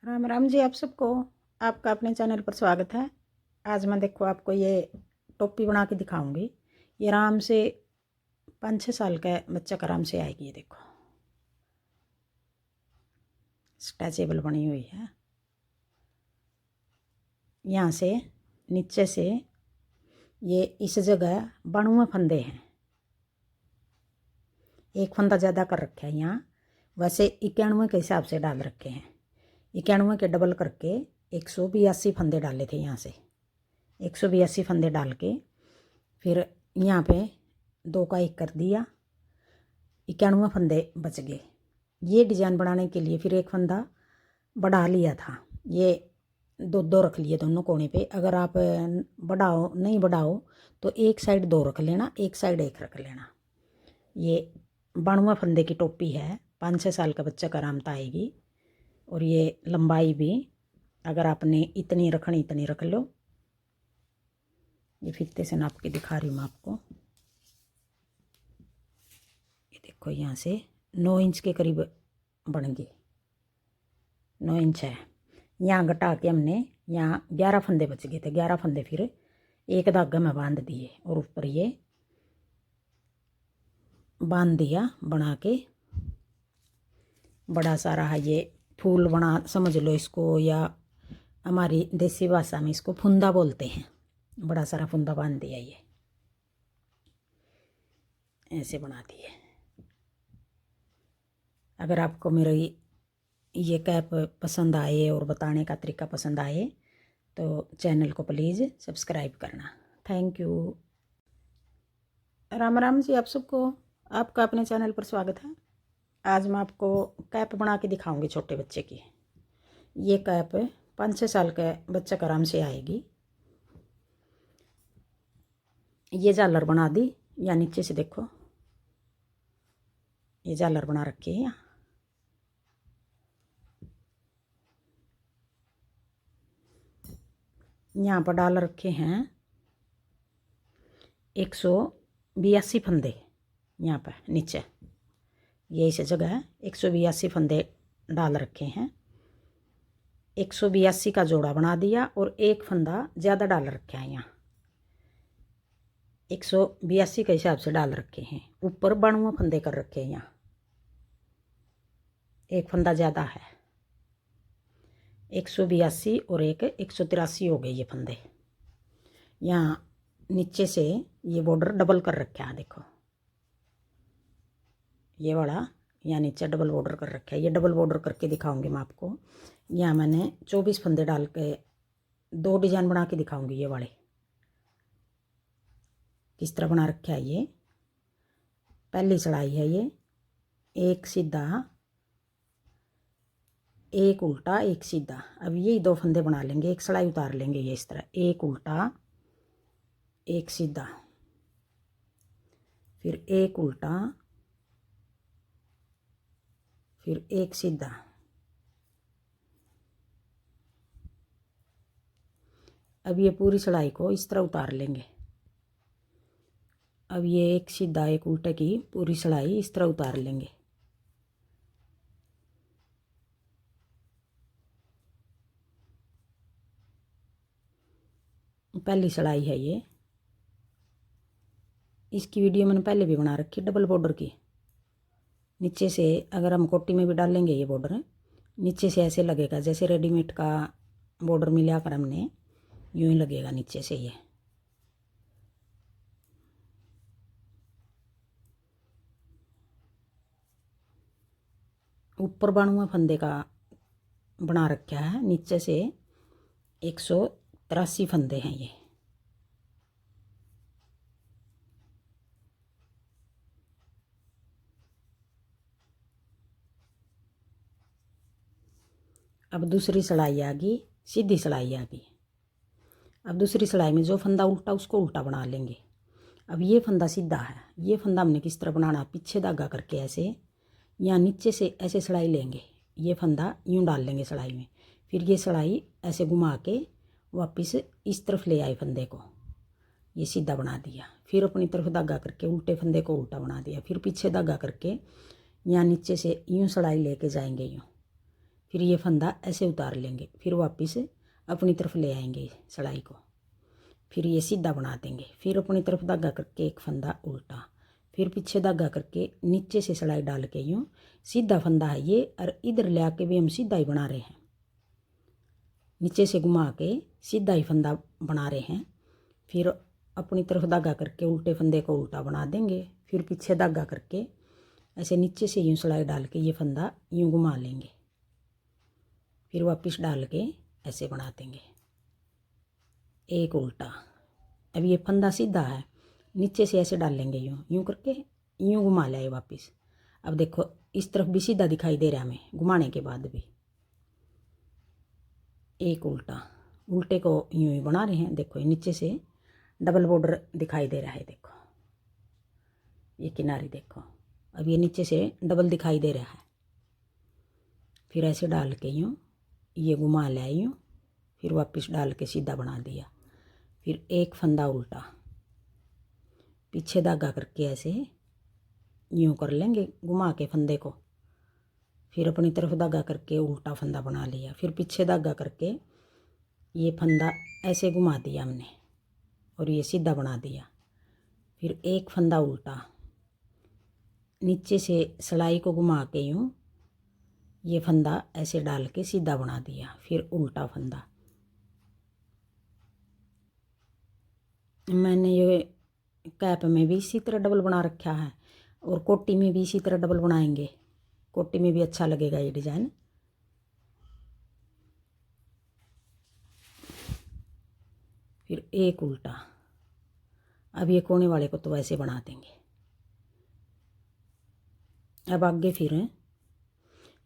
राम राम जी आप सबको। आपका अपने चैनल पर स्वागत है। आज मैं देखो आपको ये टोपी बना के दिखाऊंगी। ये आराम से 5-6 साल का बच्चा का आराम से आएगी। ये देखो स्ट्रेचेबल बनी हुई है। यहाँ से नीचे से ये इस जगह 92 फंदे हैं। एक फंदा ज़्यादा कर रखे हैं यहाँ, वैसे 91 के हिसाब से डाल रखे हैं। 91 के डबल करके 182 फंदे डाले थे। यहाँ से 182 फंदे डाल के फिर यहाँ पे 2 का 1 कर दिया, 91 फंदे बच गए। ये डिज़ाइन बनाने के लिए फिर एक फंदा बढ़ा लिया था। ये 2 रख लिए दोनों कोने पे। अगर आप नहीं बढ़ाओ तो एक साइड 2 रख लेना, एक साइड 1 रख लेना। ये 92 फंदे की टोपी है। 5-6 साल का बच्चा का आरामता आएगी। और ये लंबाई भी अगर आपने इतनी रखनी इतनी रख लो। ये फीते से नाप के दिखा रही हूँ मैं आपको। ये देखो यहाँ से 9 इंच के करीब बन गई। 9 इंच है। यहाँ घटा के हमने यहाँ 11 फंदे बच गए थे। 11 फंदे फिर एक धागा में बांध दिए और ऊपर ये बांध दिया बना के। बड़ा सारा है ये फूल बना समझ लो इसको, या हमारी देसी भाषा में इसको फुंदा बोलते हैं। बड़ा सारा फुंदा बांध दिया। ये ऐसे बना दिए। अगर आपको मेरी ये कैप पसंद आए और बताने का तरीका पसंद आए तो चैनल को प्लीज़ सब्सक्राइब करना। Thank you. राम राम जी आप सबको। आपका अपने चैनल पर स्वागत है। आज मैं आपको कैप बना के दिखाऊंगी छोटे बच्चे की। ये कैप 5-6 साल के बच्चे का आराम से आएगी। ये झालर बना दी। या नीचे से देखो ये झालर बना रखी है। यहाँ पर डाल रखे हैं 182 फंदे। यहाँ पर नीचे ये इस जगह 182 फंदे डाल रखे हैं। 182 का जोड़ा बना दिया और एक फंदा ज़्यादा डाल रखा है। यहाँ 182 के हिसाब से डाल रखे हैं। ऊपर 92 फंदे कर रखे हैं। यहाँ एक फंदा ज़्यादा है। 182 और एक 183 हो गए ये फंदे। यहाँ नीचे से ये बॉर्डर डबल कर रखा है। देखो ये वाला यहाँ नीचे डबल बॉर्डर कर रखा है। ये डबल बॉर्डर करके दिखाऊंगी मैं आपको। यहाँ मैंने 24 फंदे डाल के 2 डिज़ाइन बना के दिखाऊंगी। ये वाले किस तरह बना रखा है। ये पहली चढ़ाई है। ये एक सीधा एक उल्टा एक सीधा। अब ये 2 फंदे बना लेंगे, एक सलाई उतार लेंगे। ये इस तरह एक उल्टा एक सीधा, फिर एक उल्टा फिर एक सीधा। अब ये पूरी सलाई को इस तरह उतार लेंगे। अब ये एक सीधा एक उल्टे की पूरी सलाई इस तरह उतार लेंगे। पहली सलाई है ये। इसकी वीडियो मैंने पहले भी बना रखी डबल बॉर्डर की। नीचे से अगर हम कोटी में भी डालेंगे ये बॉर्डर नीचे से ऐसे लगेगा जैसे रेडीमेड का बॉर्डर मिला कर हमने यूं ही लगेगा नीचे से। ये ऊपर 92 फंदे का बना रखा है। नीचे से 183 फंदे हैं ये। अब दूसरी सिलाई आ गई, सीधी सिलाई आ गई। अब दूसरी सिलाई में जो फंदा उल्टा उसको उल्टा बना लेंगे। अब ये फंदा सीधा है। ये फंदा हमने किस तरह बनाना, पीछे धागा करके ऐसे या नीचे से ऐसे सिलाई लेंगे। ये फंदा यूं डाल लेंगे सिलाई में। फिर ये सिलाई ऐसे घुमा के वापस इस तरफ ले आए फंदे को। ये सीधा बना दिया। फिर अपनी तरफ धागा करके उल्टे फंदे को उल्टा बना दिया। फिर पीछे धागा करके यहाँ नीचे से यूं सिलाई लेके जाएंगे यूँ। फिर ये फंदा ऐसे उतार लेंगे, फिर वापस अपनी तरफ ले आएंगे सिलाई को, फिर ये सीधा बना देंगे, फिर अपनी तरफ धागा करके एक फंदा उल्टा, फिर पीछे धागा करके नीचे से सिलाई डाल के यूँ सीधा फंदा है ये, और इधर ले आके भी हम सीधा ही बना रहे हैं, नीचे से घुमा के सीधा ही फंदा बना रहे हैं। फिर अपनी तरफ धागा करके उल्टे फंदे को उल्टा बना देंगे, फिर पीछे धागा करके ऐसे नीचे से यूँ सिलाई डाल के ये फंदा यूँ घुमा लेंगे, फिर वापस डाल के ऐसे बना देंगे एक उल्टा। अब ये फंदा सीधा है, नीचे से ऐसे डाल लेंगे यूँ यूँ करके, यूँ घुमा लाए वापस। अब देखो इस तरफ भी सीधा दिखाई दे रहा है हमें घुमाने के बाद भी, एक उल्टा, उल्टे को यूँ ही बना रहे हैं। देखो नीचे से डबल बॉर्डर दिखाई दे रहा है, देखो ये किनारे देखो, अब ये नीचे से डबल दिखाई दे रहा है। फिर ऐसे डाल के यूँ ये घुमा लिया यूँ, फिर वापस डाल के सीधा बना दिया, फिर एक फंदा उल्टा, पीछे धागा करके ऐसे यूँ कर लेंगे घुमा के फंदे को, फिर अपनी तरफ धागा करके उल्टा फंदा बना लिया, फिर पीछे धागा करके ये फंदा ऐसे घुमा दिया हमने और ये सीधा बना दिया, फिर एक फंदा उल्टा, नीचे से सिलाई को घुमा के यूँ ये फंदा ऐसे डाल के सीधा बना दिया, फिर उल्टा फंदा। मैंने ये कैप में भी इसी तरह डबल बना रखा है और कोटी में भी इसी तरह डबल बनाएंगे, कोटी में भी अच्छा लगेगा ये डिज़ाइन। फिर एक उल्टा, अब ये कोने वाले को तो वैसे बना देंगे। अब आगे फिर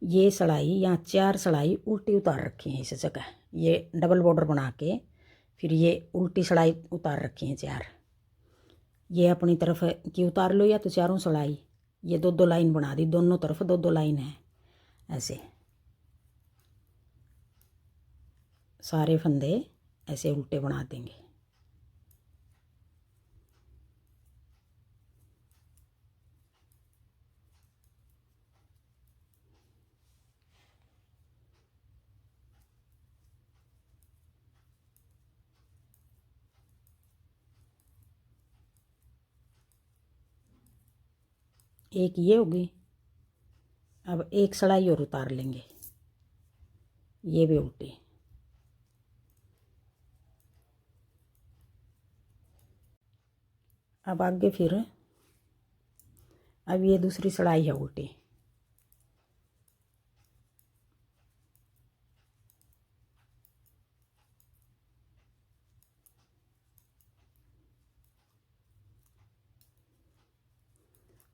ये सिलाई यहाँ 4 सिलाई उल्टी उतार रखी है इस जगह, ये डबल बॉर्डर बना के फिर ये उल्टी सिलाई उतार रखी है 4, ये अपनी तरफ की उतार लो या तो चारों सिलाई, ये 2-2 लाइन बना दी, दोनों तरफ 2-2 लाइन है, ऐसे सारे फंदे ऐसे उल्टे बना देंगे। एक ये होगी, अब एक सिलाई और उतार लेंगे, ये भी उल्टी। अब आगे फिर अब ये दूसरी सिलाई है उल्टी,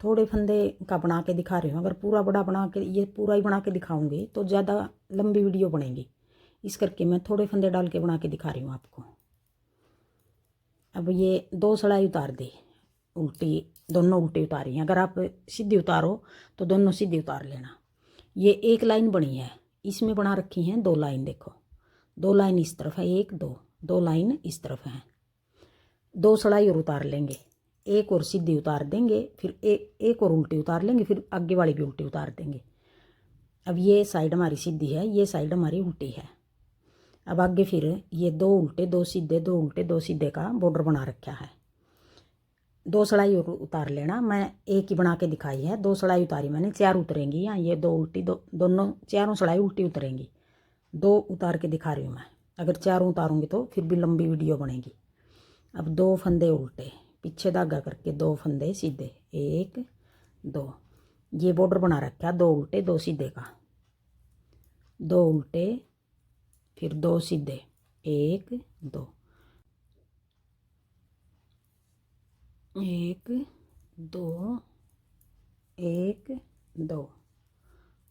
थोड़े फंदे का बना के दिखा रही हूँ, अगर पूरा बड़ा बना के ये पूरा ही बना के दिखाऊंगी तो ज़्यादा लंबी वीडियो बनेगी, इस करके मैं थोड़े फंदे डाल के बना के दिखा रही हूँ आपको। अब ये 2 सिलाई उतार दी उल्टी, दोनों उल्टी उतारी हैं, अगर आप सीधी उतारो तो दोनों सीधी उतार लेना। ये एक लाइन बनी है, इसमें बना रखी हैं 2 लाइन, देखो 2 लाइन इस तरफ है, 1-2 लाइन इस तरफ है, 2 सिलाई और उतार लेंगे, एक और सीधी उतार देंगे, फिर एक और उल्टी उतार लेंगे, फिर आगे वाली भी उल्टी उतार देंगे। अब ये साइड हमारी सीधी है, ये साइड हमारी उल्टी है। अब आगे फिर ये 2 उल्टे 2 सीधे 2 उल्टे 2 सीधे का बॉर्डर बना रखा है, 2 सिलाई और उतार लेना। मैं एक ही बना के दिखाई है, 2 सिलाई उतारी मैंने, 4 उतरेंगी यहाँ, ये 2 उल्टी, दोनों चारों सिलाई उल्टी उतरेंगी, 2 उतार के दिखा रही हूँ मैं, अगर 4 उतारूँगी तो फिर भी लंबी वीडियो बनेगी। अब 2 फंदे उल्टे, पीछे धागा करके 2 फंदे सीधे, 1-2, ये बॉर्डर बना रखा 2 उल्टे 2 सीधे का, 2 उल्टे फिर 2 सीधे, 1-2, 1-2, 1-2,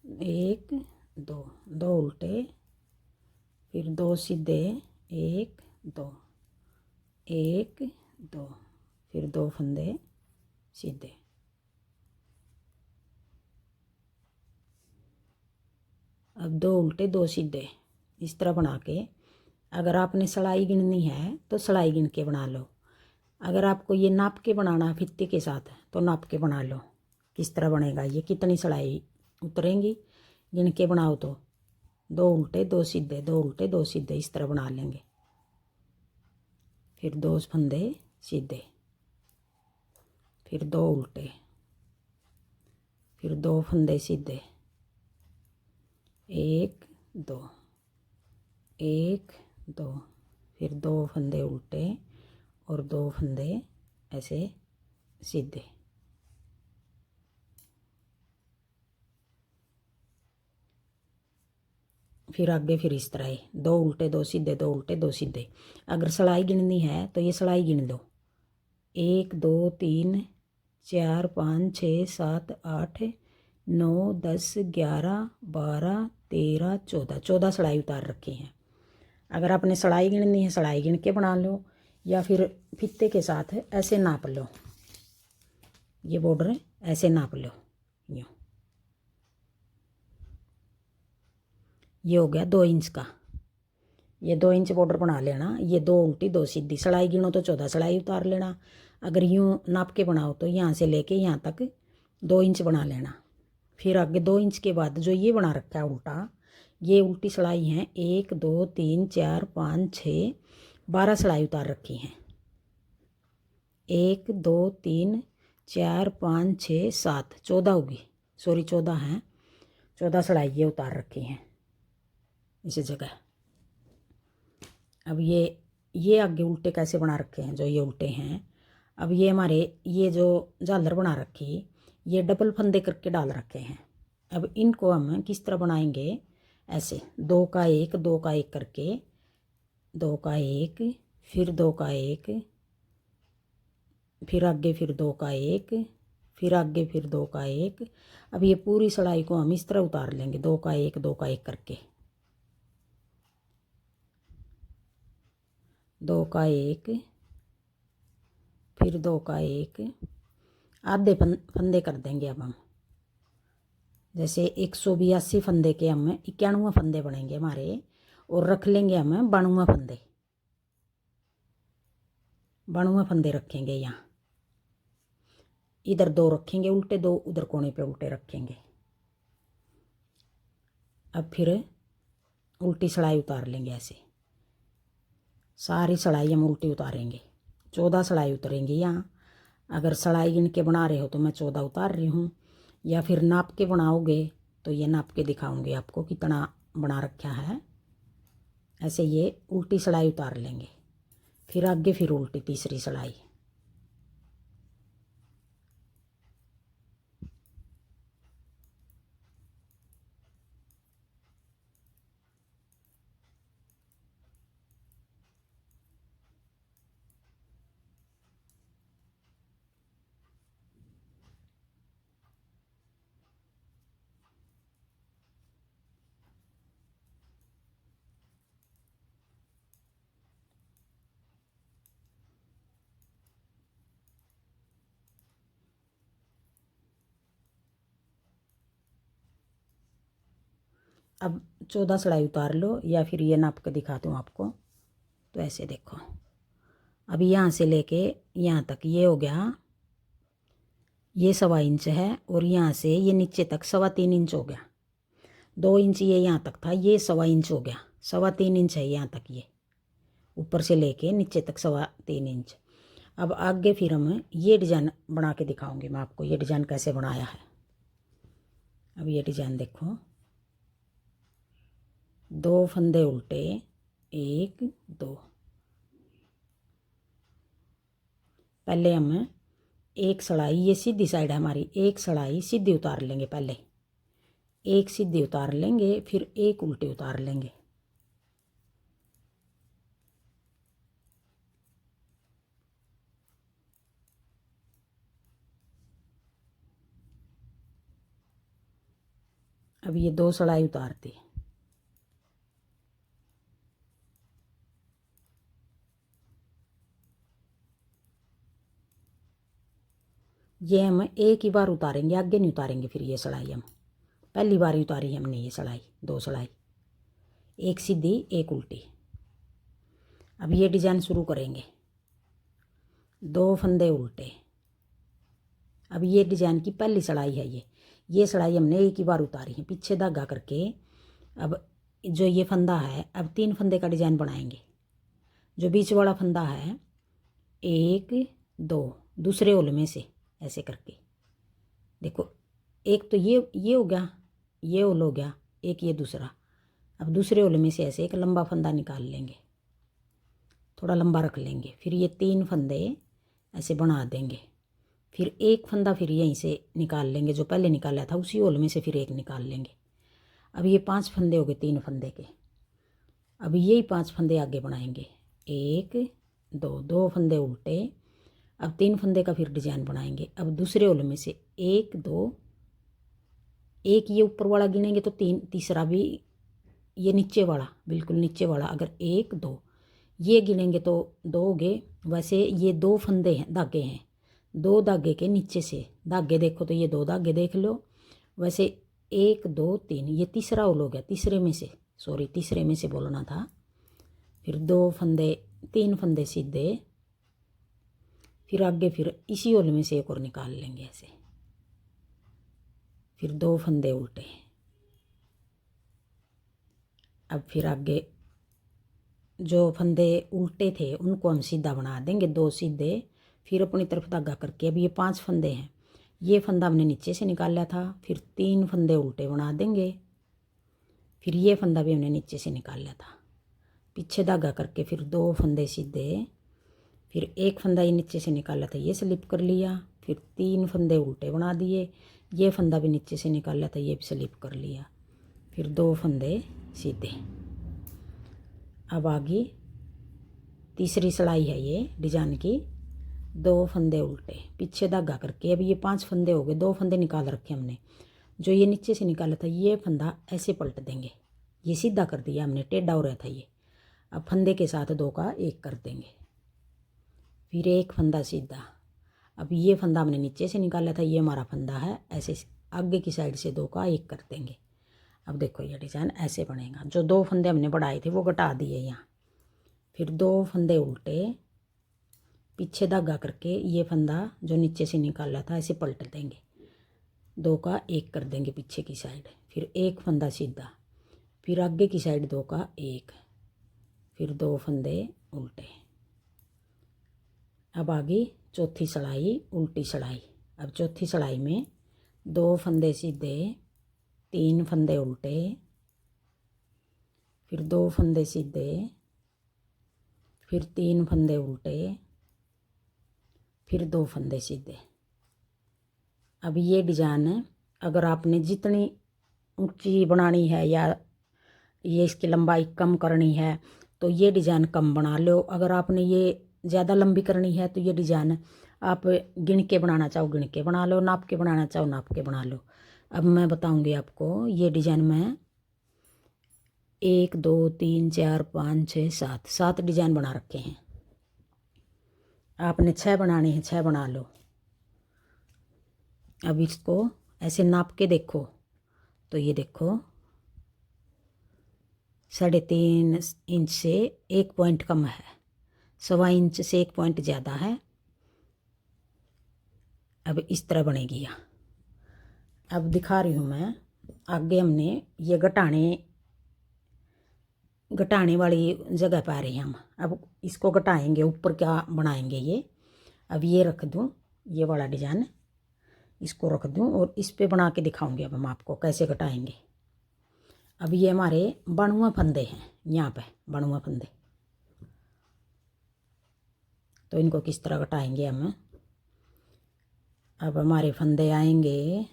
1-2, 2 उल्टे फिर 2 सीधे, 1-2, 1-2, फिर 2 फंदे सीधे। अब 2 उल्टे 2 सीधे इस तरह बना के, अगर आपने सिलाई गिननी है तो सिलाई गिन के बना लो, अगर आपको ये नाप के बनाना है फीते के साथ तो नाप के बना लो। किस तरह बनेगा ये, कितनी सिलाई उतरेंगी गिन के बनाओ तो दो उल्टे दो सीधे, दो उल्टे दो सीधे, इस तरह बना लेंगे। फिर दो फंदे सीधे, फिर दो उल्टे, फिर दो फंदे सीधे, एक दो, एक दो, फिर दो फंदे उल्टे और दो फंदे ऐसे सीधे। फिर आगे फिर इस तरह ही दो उल्टे दो सीधे, दो उल्टे दो सीधे। अगर सिलाई गिननी है तो ये सिलाई गिन लो, 1 2 3 4 5 6 7 8 9 10 11 12 13 14, 14 सिलाई उतार रखी हैं। अगर आपने सिलाई गिननी है सिलाई गिन के बना लो, या फिर फीते के साथ ऐसे नाप लो, ये बॉर्डर ऐसे नाप लो। यूँ ये हो गया 2 इंच का, ये 2 इंच बॉर्डर बना लेना। ये दो उल्टी दो सीधी, सिलाई गिनो तो 14 सिलाई उतार लेना। अगर यूँ नाप के बनाओ तो यहाँ से लेके यहाँ तक 2 इंच बना लेना। फिर आगे 2 इंच के बाद जो ये बना रखा है उल्टा, ये उल्टी सिलाई हैं 1 2 3 4 5 6 12 सिलाई उतार रखी हैं। 1 2 3 4 5 6 7 14 होगी, सॉरी 14 हैं, 14 सिलाई ये उतार रखी हैं इस जगह। अब ये आगे उल्टे कैसे बना रखे हैं, जो ये उल्टे हैं। अब ये हमारे ये जो झालर बना रखी, ये डबल फंदे करके डाल रखे हैं। अब इनको हम किस तरह बनाएंगे, ऐसे 2 का 1 2 का 1 करके, 2 का 1 फिर 2 का 1 फिर आगे फिर 2 का 1 फिर आगे फिर 2 का 1। अब ये पूरी सिलाई को हम इस तरह उतार लेंगे, 2 का 1 2 का 1 करके, 2 का 1 फिर 2 का 1, आधे फंदे कर देंगे। अब हम जैसे 182 फंदे के हम 91 फंदे बनेंगे हमारे, और रख लेंगे हम 92 फंदे, 92 फंदे रखेंगे। यहाँ इधर 2 रखेंगे उल्टे, 2 उधर कोने पे उल्टे रखेंगे। अब फिर उल्टी सिलाई उतार लेंगे, ऐसे सारी सिलाई हम उल्टी उतारेंगे। 14 सिलाई उतरेंगी यहाँ। अगर सिलाई गिन के बना रहे हो तो मैं 14 उतार रही हूँ, या फिर नाप के बनाओगे तो ये नाप के दिखाऊंगी आपको कितना बना रखा है। ऐसे ये उल्टी सिलाई उतार लेंगे, फिर आगे फिर उल्टी तीसरी सिलाई। अब 14 सिलाई उतार लो, या फिर ये नाप के दिखाती हूँ आपको। तो ऐसे देखो, अब यहाँ से लेके यहाँ तक ये हो गया, ये 1.25 इंच है, और यहाँ से ये नीचे तक 3.25 इंच हो गया। 2 इंच ये यहाँ तक था, ये 1.25 इंच हो गया, 3.25 इंच है यहाँ तक, ये ऊपर से लेके नीचे तक 3.25 इंच। अब आगे फिर हम ये डिज़ाइन बना के दिखाऊंगी मैं आपको, ये डिज़ाइन कैसे बनाया है। अब ये डिज़ाइन देखो, 2 फंदे उल्टे 1 2, पहले हम एक सिलाई, ये सीधी साइड है हमारी, एक सिलाई सीधी उतार लेंगे, पहले एक सीधी उतार लेंगे, फिर एक उल्टी उतार लेंगे। अब ये 2 सिलाई उतारती, ये हम एक ही बार उतारेंगे, आगे नहीं उतारेंगे। फिर ये सिलाई हम पहली बार ही उतारी हमने, ये सिलाई 2 सिलाई, एक सीधी एक उल्टी। अब ये डिज़ाइन शुरू करेंगे, 2 फंदे उल्टे। अब ये डिज़ाइन की पहली सिलाई है, ये सिलाई हमने एक ही बार उतारी है, पीछे धागा करके। अब जो ये फंदा है, अब 3 फंदे का डिजाइन बनाएंगे। जो बीच वाला फंदा है 1 2 दूसरे ओल में से ऐसे करके देखो, एक तो ये हो गया, ये ओल हो गया, एक ये दूसरा। अब दूसरे ओल में से ऐसे एक लंबा फंदा निकाल लेंगे, थोड़ा लंबा रख लेंगे। फिर ये 3 फंदे ऐसे बना देंगे। फिर एक फंदा फिर यहीं से निकाल लेंगे, जो पहले निकाला था उसी ओल में से फिर एक निकाल लेंगे। अब ये 5 फंदे हो गए 3 फंदे के। अब यही 5 फंदे आगे बनाएंगे, 1 2 2 फंदे उल्टे। अब 3 फंदे का फिर डिजाइन बनाएंगे। अब दूसरे ओल में से 1 2, एक ये ऊपर वाला गिनेंगे तो 3, तीसरा भी ये नीचे वाला, बिल्कुल नीचे वाला, अगर 1 2 ये गिनेंगे तो 2 हो गए। वैसे ये 2 फंदे हैं, धागे हैं, 2 धागे के नीचे से धागे देखो तो ये 2 धागे देख लो। वैसे 1 2 3 ये तीसरा ओल हो गया, तीसरे में से बोलना था। फिर 2 फंदे 3 फंदे सीधे, फिर आगे फिर इसी ओल में से एक और निकाल लेंगे ऐसे। फिर 2 फंदे उल्टे। अब फिर आगे जो फंदे उल्टे थे उनको हम सीधा बना देंगे, 2 सीधे। फिर अपनी तरफ धागा करके, अब ये 5 फंदे हैं, ये फंदा हमने नीचे से निकाला था। फिर 3 फंदे उल्टे बना देंगे। फिर ये फंदा भी हमने नीचे से निकाला था, पीछे धागा करके। फिर 2 फंदे सीधे, फिर एक फंदा ये नीचे से निकाला था, ये स्लिप कर लिया। फिर 3 फंदे उल्टे बना दिए, ये फंदा भी नीचे से निकाला था, ये भी स्लिप कर लिया। फिर 2 फंदे सीधे। अब आगे तीसरी सिलाई है ये डिजाइन की, 2 फंदे उल्टे, पीछे धागा करके। अब ये 5 फंदे हो गए, 2 फंदे निकाल रखे हमने। जो ये नीचे से निकाला था ये फंदा ऐसे पलट देंगे, ये सीधा कर दिया हमने, टेढ़ा हो रहा था ये। अब फंदे के साथ 2 का 1 कर देंगे। फिर एक फंदा सीधा। अब ये फंदा हमने नीचे से निकाला था, ये हमारा फंदा है, ऐसे आगे की साइड से 2 का 1 कर देंगे। अब देखो ये डिज़ाइन ऐसे बनेगा। जो 2 फंदे हमने बढ़ाए थे वो घटा दिए यहाँ। फिर 2 फंदे उल्टे, पीछे धागा करके ये फंदा जो नीचे से निकाला था ऐसे पलट देंगे, 2 का 1 कर देंगे पीछे की साइड। फिर एक फंदा सीधा, फिर आगे की साइड 2 का 1, फिर 2 फंदे उल्टे। अब आगे चौथी सिलाई उल्टी सिलाई। अब चौथी सिलाई में 2 फंदे सीधे, 3 फंदे उल्टे, फिर 2 फंदे सीधे, फिर 3 फंदे उल्टे, फिर 2 फंदे सीधे। अब ये डिजाइन अगर आपने जितनी ऊंची बनानी है या ये इसकी लंबाई कम करनी है तो ये डिज़ाइन कम बना लो। अगर आपने ये ज़्यादा लंबी करनी है तो ये डिज़ाइन आप गिन के बनाना चाहो गिन के बना लो, नाप के बनाना चाहो नाप के बना लो। अब मैं बताऊंगी आपको ये डिज़ाइन में 1 2 3 4 5 6 7 7 डिज़ाइन बना रखे हैं। आपने 6 बनाने हैं, 6 बना लो। अब इसको ऐसे नाप के देखो तो ये देखो 3.5 इंच से 1 पॉइंट कम है, 1.25 इंच से 1 पॉइंट ज़्यादा है। अब इस तरह बनेगी यह। अब दिखा रही हूँ मैं। आगे हमने ये घटाने वाली जगह पा रहे हैं हम। अब इसको घटाएंगे, ऊपर क्या बनाएंगे ये। अब ये रख दूँ, ये वाला डिज़ाइन इसको रख दूँ और इस पे बना के दिखाऊंगी अब हम आपको कैसे घटाएंगे। अब ये हमारे बणुआ फंदे हैं, यहाँ पे बणुआ फंदे, तो इनको किस तरह घटाएंगे हम। अब हमारे फंदे आएंगे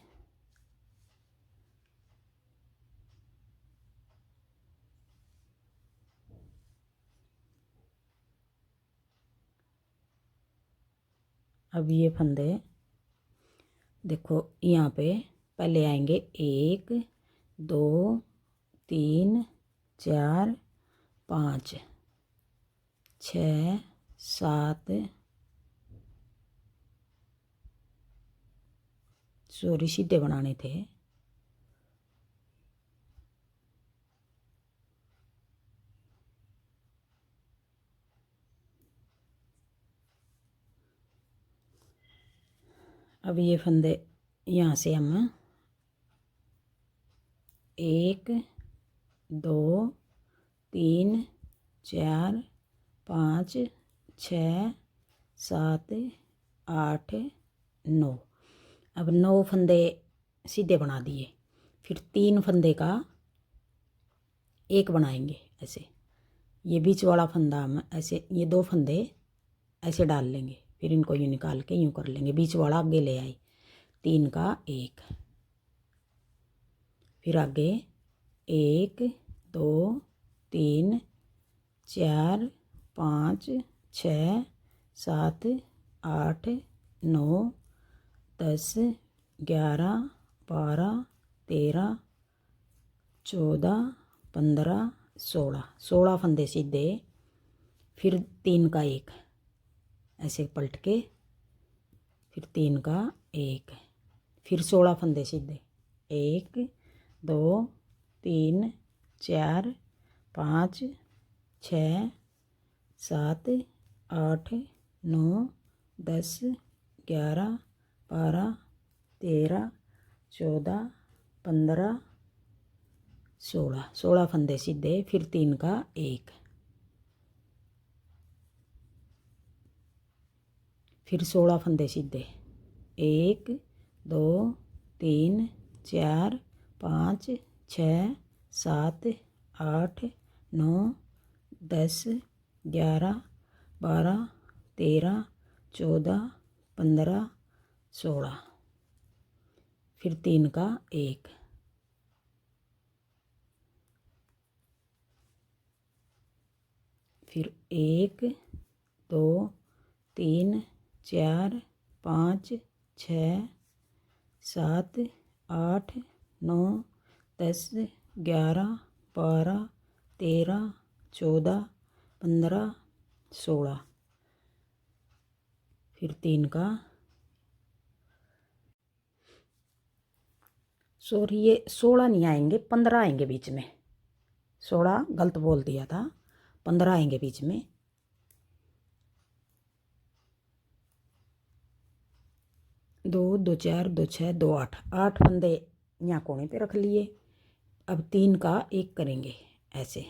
अब ये फंदे देखो यहाँ पे पहले आएंगे 1 2 3 4 5 6 7 सॉरी सीधे बनाने थे। अब ये फंदे यहाँ से हम 1 2 3 4 5 6 7 8 9। अब 9 फंदे सीधे बना दिए। फिर 3 फंदे का एक बनाएंगे ऐसे। ये बीच वाला फंदा हम ऐसे, ये 2 फंदे ऐसे डाल लेंगे। फिर इनको यूँ निकाल के यूँ कर लेंगे, बीच वाला आगे ले आई। 3 का 1, फिर आगे 1 2 3 4 5 6 7 8 9 10 11 12 13 14 15 16। 16 फंदे सीधे। फिर 3 का 1 ऐसे पलट के, फिर 3 का 1, फिर 16 फंदे सीधे। 1 2 3 4 5 6 7 8 9 10 11 12 13 14 15 16। 16 फंदे सीधे। फिर 3 का 1, फिर 16 फंदे सीधे। 1 2 3 4 5 6 7 8 9 10 11 12 13 14 15 16। फिर 3 का 1, फिर 1 2 3 4 5 6 7 8 9 10 11 12 13 14 15 16। फिर 3 का, सॉरी ये 16 नहीं आएंगे, 15 आएंगे बीच में। 16 गलत बोल दिया था, 15 आएंगे बीच में। 2 2 4 2 6 2 8। 8 फंदे यहाँ कोने पे रख लिए। अब 3 का 1 करेंगे ऐसे।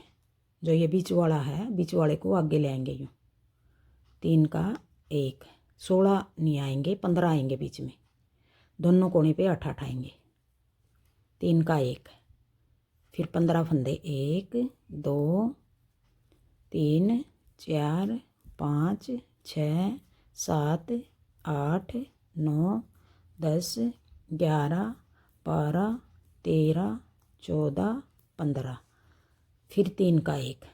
जो ये बीच वाला है, बीच वाले को आगे ले आएंगे यूँ। 3 का 1। 16 नहीं आएंगे, 15 आएंगे बीच में। दोनों कोने पे 8 8 आएंगे। 3 का 1, फिर 15 फंदे। 1 2 3 4 5 6 7 8 9 10 11 12 13 14 15। फिर 3 का 1।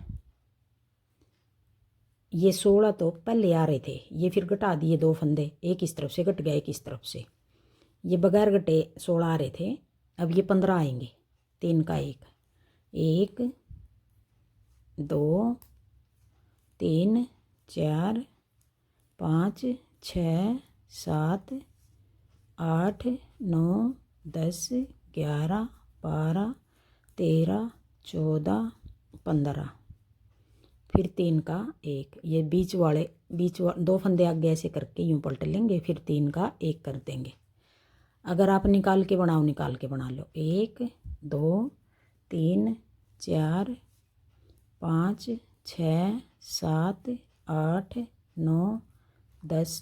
ये 16 तो पहले आ रहे थे, ये फिर घटा दिए 2 फंदे। एक इस तरफ से घट गया, एक इस तरफ से। ये बगैर घटे 16 आ रहे थे, अब ये 15 आएंगे। 3 का 1 1 2 3 4 5 6 7 8 9 10 11 12 13 14 15। फिर 3 का 1। ये बीच वाले 2 फंदे आगे ऐसे करके यूँ पलट लेंगे। फिर 3 का 1 कर देंगे। अगर आप निकाल के बनाओ, निकाल के बना लो। 1 2 3 4 5 6 7 8 9 10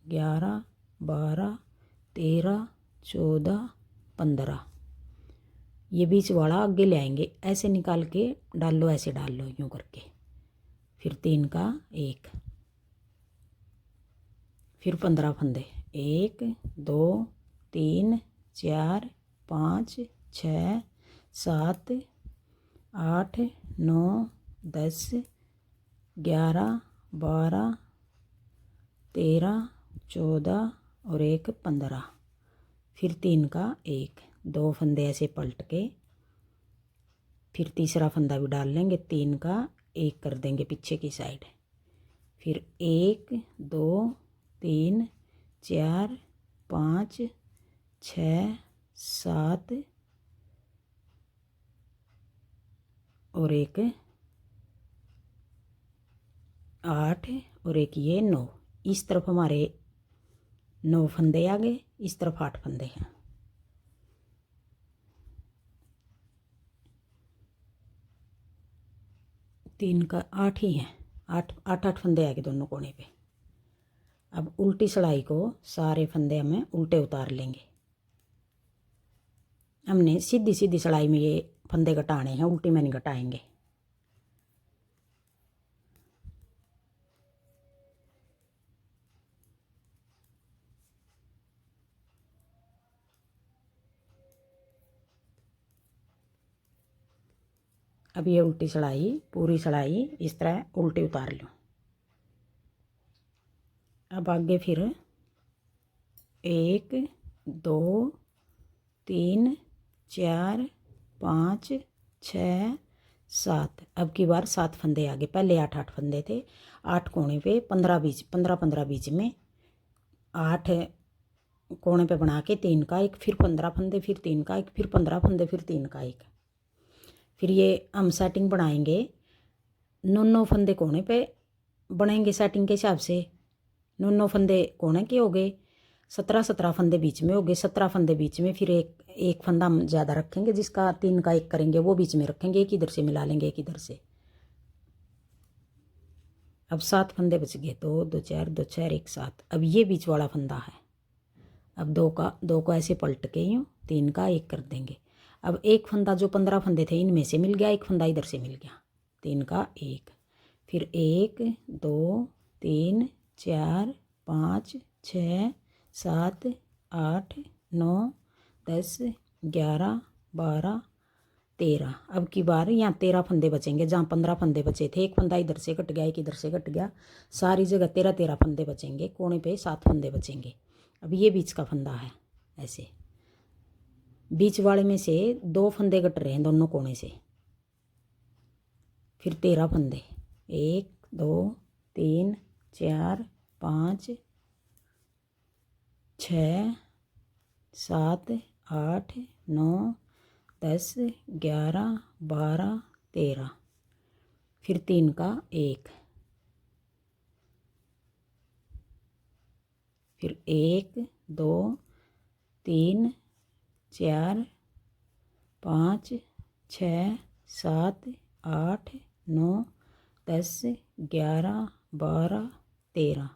11 12 13 14 15। ये बीच वाला आगे ले आएंगे। ऐसे निकाल के डाल लो, ऐसे डाल लो यूँ करके। फिर 3 का 1, फिर 15 फंदे। 1 2 3 4 5 6 7 8 9 10 11 12 13 14 और 1 15। फिर 3 का 1। 2 फंदे ऐसे पलट के, फिर तीसरा फंदा भी डाल लेंगे। 3 का 1 कर देंगे पीछे की साइड। फिर 1 2 3 4 5 6 7 और 1 8 और 1 ये 9। इस तरफ हमारे 9 फंदे आ गए, इस तरफ 8 फंदे हैं। 3 का 8 ही है, 8 फंदे आएंगे दोनों कोने पे। अब उल्टी सिलाई को सारे फंदे हमें उल्टे उतार लेंगे। हमने सीधी सीधी सिलाई में ये फंदे घटाने हैं, उल्टी में नहीं घटाएंगे। अब ये उल्टी सिलाई, पूरी सिलाई इस तरह उल्टी उतार लो। अब आगे फिर 1 2 3 4 5 6 7। अब की बार 7 फंदे आगे, पहले 8 फंदे थे, 8 कोने पे 15 बीच में, 8 कोने पे बना के 3 का 1, फिर 15 फंदे, फिर 3 का 1, फिर 15 फंदे, फिर 3 का 1। फिर ये हम सेटिंग बनाएंगे, 9 फंदे कोने पे बनेंगे सेटिंग के हिसाब से। 9 फंदे कोने के हो गए, 17 फंदे बीच में हो गए, 17 फंदे बीच में। फिर एक फंदा हम ज़्यादा रखेंगे, जिसका 3 का 1 करेंगे वो बीच में रखेंगे, एक इधर से मिला लेंगे, एक इधर से। अब 7 फंदे बच गए, 2 2 4 2 4 1 7। अब ये बीच वाला फंदा है। अब 2 को ऐसे पलट के यूँ 3 का 1 कर देंगे। अब एक फंदा जो 15 फंदे थे इनमें से मिल गया, एक फंदा इधर से मिल गया, 3 का 1। फिर 1 2 3 4 5 6 7 8 9 10 11 12 13। अब की बार यहाँ 13 फंदे बचेंगे, जहाँ 15 फंदे बचे थे, एक फंदा इधर से कट गया, एक इधर से कट गया, सारी जगह 13 फंदे बचेंगे, कोने पे 7 फंदे बचेंगे। अब ये बीच का फंदा है, ऐसे बीच वाले में से 2 फंदे कट रहे हैं दोनों कोने से। फिर 13 फंदे, 1 2 3 4 5 6 7 8 9 10 11 12 13। फिर 3 का 1, फिर 1 2 3 4 5 6 7 8 9 10 11 12 13।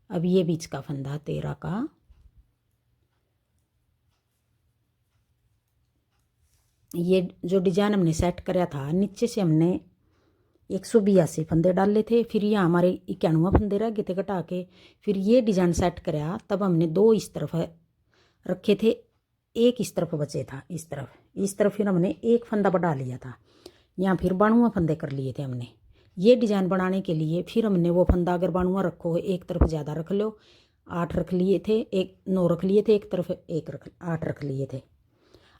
अब ये बीच का फंदा 13 का, ये जो डिजाइन हमने सेट कराया था, नीचे से हमने 182 फंदे डाले थे, फिर यहाँ हमारे 91 फंदे रह गए थे कटा के। फिर ये डिजाइन सेट कराया, तब हमने 2 इस तरफ रखे थे, एक इस तरफ बचे था, इस तरफ फिर हमने एक फंदा बढ़ा लिया था, यहाँ फिर 92 फंदे कर लिए थे हमने ये डिजाइन बनाने के लिए। फिर हमने वो फंदा, अगर 92 रखो एक तरफ ज़्यादा रख लो, 8 रख लिए थे, 9 रख लिए थे, एक तरफ 8 रख लिए थे।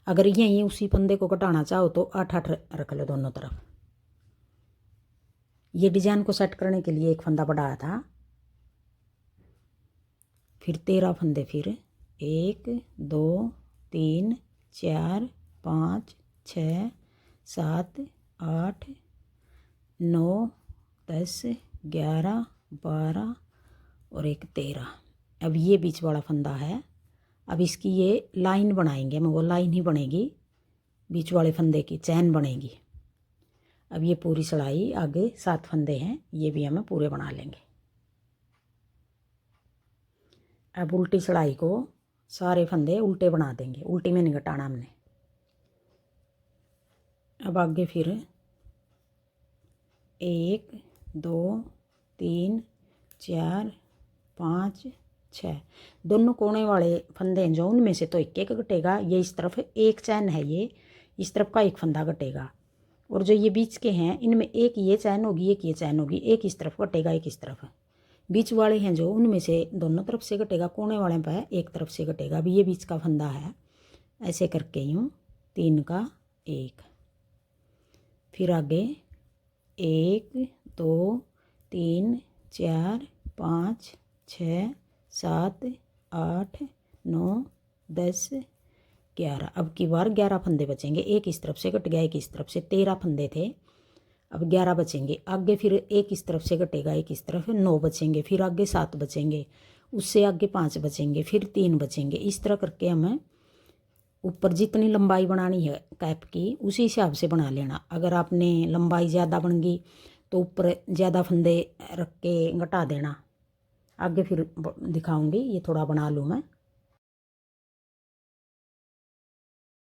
अगर यहीं उसी फंदे को घटाना चाहो तो 8 रख लो दोनों तरफ। ये डिजाइन को सेट करने के लिए एक फंदा बढ़ाया था। फिर 13 फंदे, फिर 1 2 3 4 5 6 7 8 9 10 11 12 और एक 13। अब ये बीच वाला फंदा है। अब इसकी ये लाइन बनाएंगे हम, वो लाइन ही बनेगी, बीच वाले फंदे की चैन बनेगी। अब ये पूरी सिलाई, आगे 7 फंदे हैं, ये भी हमें पूरे बना लेंगे। अब उल्टी सिलाई को सारे फंदे उल्टे बना देंगे, उल्टी में नहीं घटाना हमने। अब आगे फिर 1 2 3 4 5 6 दोनों कोने वाले फंदे हैं जो, उनमें से तो एक घटेगा। ये इस तरफ एक चैन है, ये इस तरफ का एक फंदा घटेगा, और जो ये बीच के हैं इनमें एक ये चैन होगी, एक ये चैन होगी, एक इस तरफ घटेगा, एक इस तरफ। बीच वाले हैं जो, उनमें से दोनों तरफ से घटेगा, कोने वाले पे एक तरफ से घटेगा। अभी ये बीच का फंदा है, ऐसे करके यूँ 3 का 1। फिर आगे 1 2 3 4 5 6 7 8 9 10 11। अब की बार 11 फंदे बचेंगे, एक इस तरफ से कट गया, एक इस तरफ से, 13 फंदे थे, अब 11 बचेंगे। आगे फिर एक इस तरफ से कटेगा, एक इस तरफ, 9 बचेंगे। फिर आगे 7 बचेंगे, उससे आगे 5 बचेंगे, फिर 3 बचेंगे। इस तरह करके हमें ऊपर जितनी लंबाई बनानी है कैप की उसी हिसाब से बना लेना। अगर आपने लंबाई ज़्यादा बन गई तो ऊपर ज़्यादा फंदे रख के घटा देना। आगे फिर दिखाऊंगी, ये थोड़ा बना लूँ मैं।